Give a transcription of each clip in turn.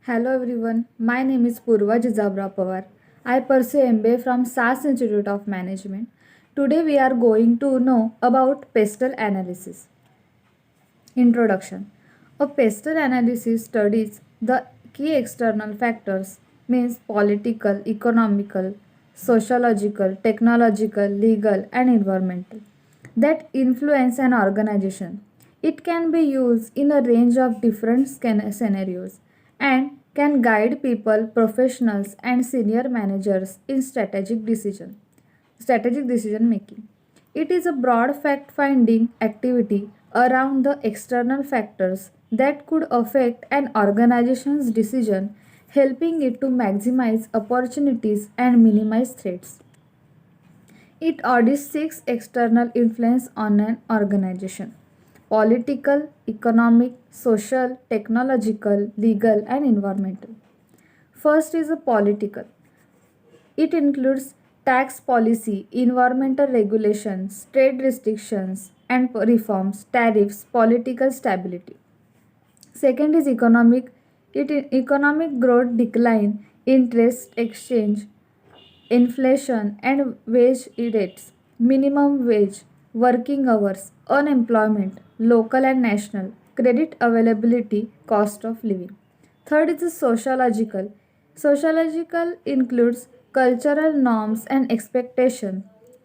Hello everyone, my name is Purva Jizabra Pawar. I pursue MBA from SAS Institute of Management. Today we are going to know about pestle analysis. Introduction. A pestle analysis studies the key external factors means political, economical, sociological, technological, legal and environmental that influence an organization. It can be used in a range of different scenarios and can guide people, professionals and senior managers in strategic decision making. It is a broad fact finding activity around the external factors that could affect an organization's decision, helping it to maximize opportunities and minimize threats. It audits six external influence on an organization: political, economic, social, technological, legal, and environmental. First is a political. It includes tax policy, environmental regulations, trade restrictions and reforms, tariffs, political stability. Second is economic. Economic growth, decline, interest exchange, inflation and wage rates, minimum wage, working hours, unemployment, local and national, credit availability, cost of living. Third is the sociological. Sociological includes cultural norms and expectation,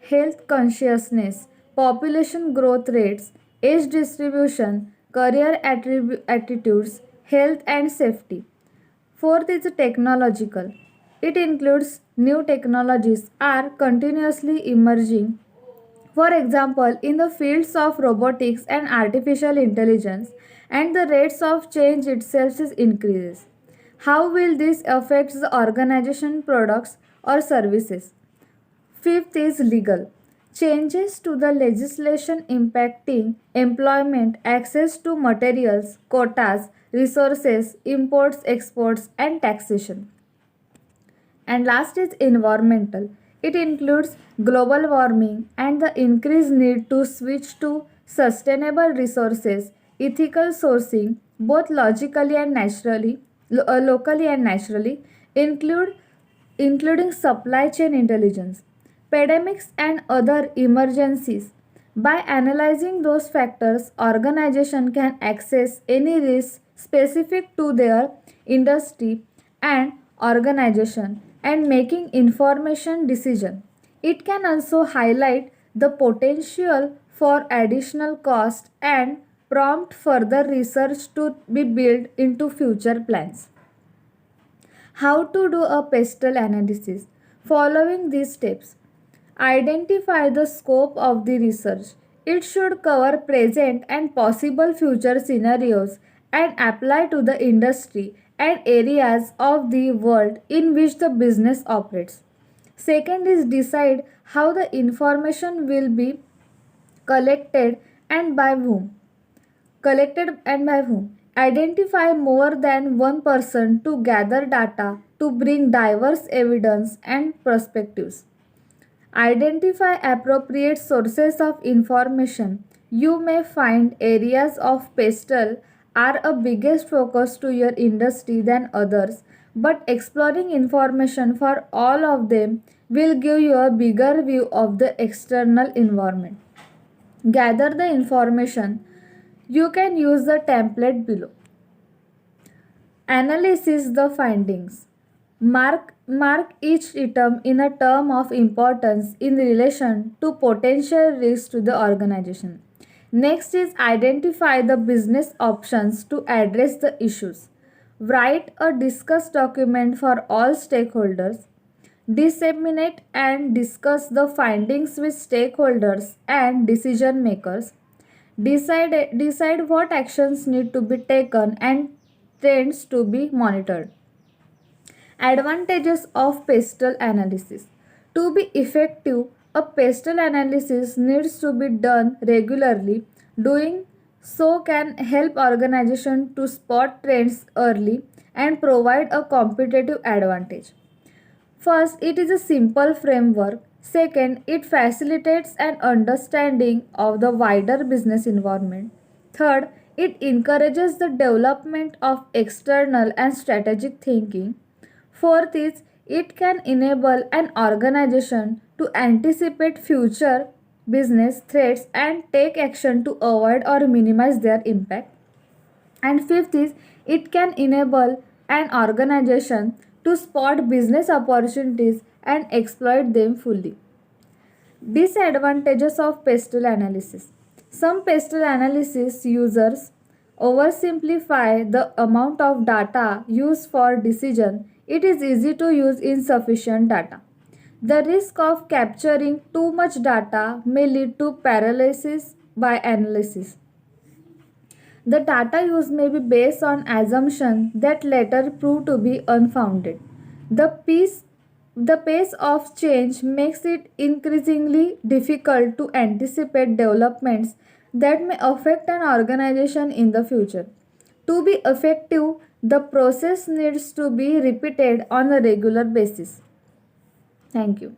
health consciousness, population growth rates, age distribution, career attitudes, health and safety. Fourth is technological. It includes new technologies are continuously emerging. For example, in the fields of robotics and artificial intelligence, and the rates of change itself is increases. How will this affect the organization products or services? Fifth is legal. Changes to the legislation impacting employment, access to materials, quotas, resources, imports, exports, and taxation. And last is environmental. It includes global warming and the increased need to switch to sustainable resources, ethical sourcing, both locally and naturally, include including supply chain intelligence, pandemics and other emergencies. By analyzing those factors, organization can access any risk specific to their industry and organization and making information decision. It can also highlight the potential for additional cost and prompt further research to be built into future plans. How to do a pestle analysis? Following these steps: identify the scope of the research. It should cover present and possible future scenarios and apply to the industry and areas of the world in which the business operates. Second is decide how the information will be collected and by whom. Collected and by whom. Identify more than one person to gather data to bring diverse evidence and perspectives. Identify appropriate sources of information. You may find areas of pestle are a biggest focus to your industry than others, but exploring information for all of them will give you a bigger view of the external environment. Gather the information. You can use the template below. Analysis the findings. Mark each item in a term of importance in relation to potential risks to the organization. Next is identify the business options to address the issues. Write a discuss document for all stakeholders. Disseminate and discuss the findings with stakeholders and decision makers. Decide what actions need to be taken and trends to be monitored. Advantages of pestle analysis. To be effective, a pestle analysis needs to be done regularly. Doing so can help organization to spot trends early and provide a competitive advantage. First, it is a simple framework. Second, it facilitates an understanding of the wider business environment. Third, It encourages the development of external and strategic thinking. Fourth is it can enable an organization to anticipate future business threats and take action to avoid or minimize their impact. And fifth is it can enable an organization to spot business opportunities and exploit them fully. Disadvantages of pestle analysis. Some pestle analysis users oversimplify the amount of data used for decision. It is easy to use insufficient data. The risk of capturing too much data may lead to paralysis by analysis. The data used may be based on assumptions that later prove to be unfounded. The piece the pace of change makes it increasingly difficult to anticipate developments that may affect an organization in the future. To be effective, the process needs to be repeated on a regular basis. Thank you.